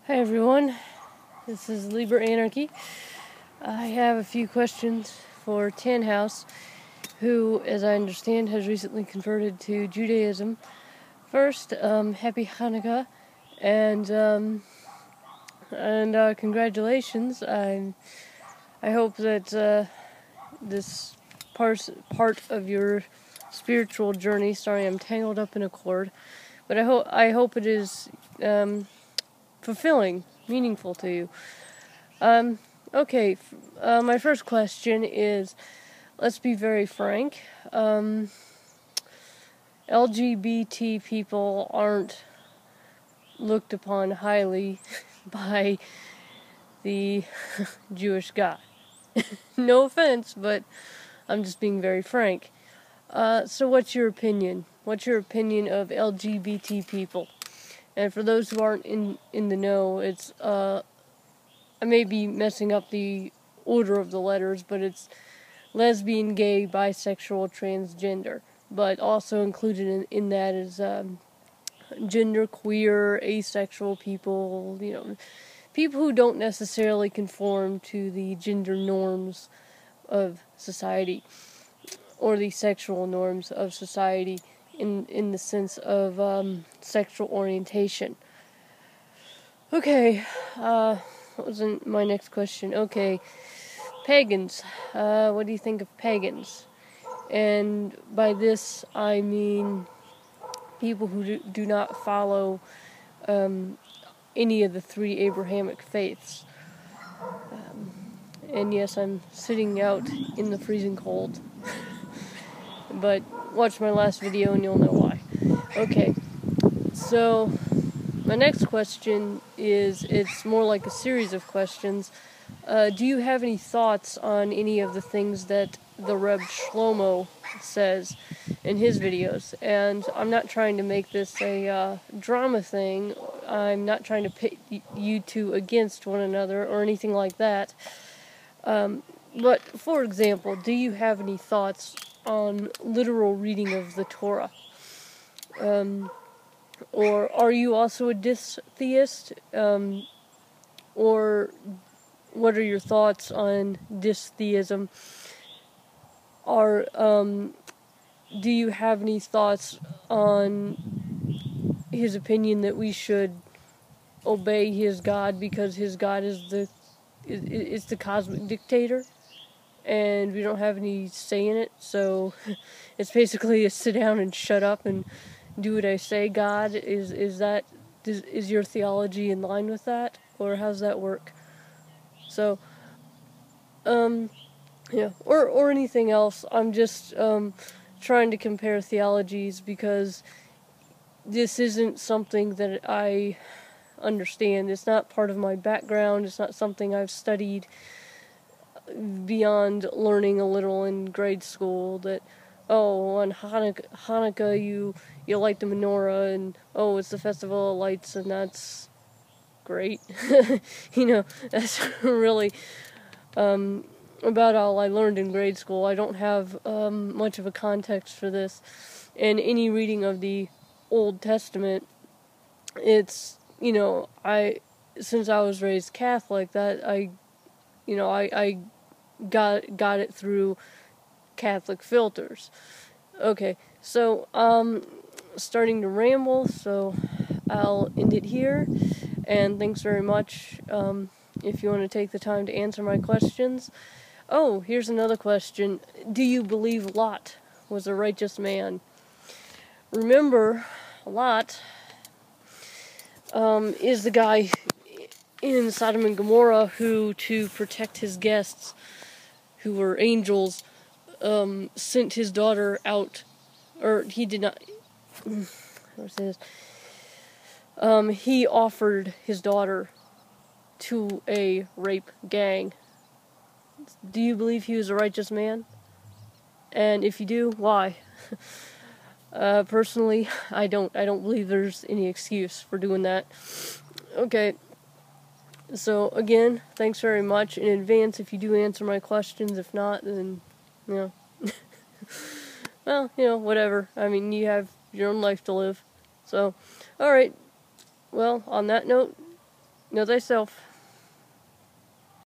Hi everyone, this is Liber Anarchy. I have a few questions for Tannhaus, who, as I understand, has recently converted to Judaism. First, happy Hanukkah, and congratulations. I hope that this part of your spiritual journey. Sorry, I'm tangled up in a cord, but I hope it is fulfilling, meaningful to you. Okay, my first question is, let's be very frank, LGBT people aren't looked upon highly by the Jewish God. No offense, but I'm just being very frank. So what's your opinion? What's your opinion of LGBT people? And for those who aren't in the know, it's, I may be messing up the order of the letters, but it's lesbian, gay, bisexual, transgender. But also included in that is gender queer, asexual people, people who don't necessarily conform to the gender norms of society, or the sexual norms of society, in the sense of sexual orientation. Okay, what was my next question? Okay, pagans. What do you think of pagans? And by this, I mean people who do not follow any of the three Abrahamic faiths. And yes, I'm sitting out in the freezing cold. But watch my last video and you'll know why. Okay, so my next question is, it's more like a series of questions. Do you have any thoughts on any of the things that the Reb Shlomo says in his videos? And I'm not trying to make this a drama thing. I'm not trying to pit you two against one another or anything like that. But, for example, do you have any thoughts on literal reading of the Torah? Or are you also a dystheist? Or what are your thoughts on dystheism? Do you have any thoughts on his opinion that we should obey his God because his God is the cosmic dictator, and we don't have any say in it, so it's basically a sit down and shut up and do what I say God? Is your theology in line with that, or how's that work? So, yeah, or anything else. I'm just trying to compare theologies because this isn't something that I understand. It's not part of my background. It's not something I've studied beyond learning a little in grade school, that on Hanukkah you light the menorah, and it's the festival of lights, and that's great. That's really about all I learned in grade school. I don't have much of a context for this. And any reading of the Old Testament, it's, since I was raised Catholic, that I got it through Catholic filters. Okay, so starting to ramble, so I'll end it here, and thanks very much. If you want to take the time to answer my questions. Oh, here's another question. Do you believe Lot was a righteous man? Remember, Lot is the guy in Sodom and Gomorrah who, to protect his guests, who were angels, sent his daughter out, or he did not, he offered his daughter to a rape gang. Do you believe he was a righteous man? And if you do, why? Personally, I don't believe there's any excuse for doing that. Okay. So, again, thanks very much in advance if you do answer my questions. If not, then, well, whatever. I mean, you have your own life to live. So, alright. Well, on that note, Know thyself.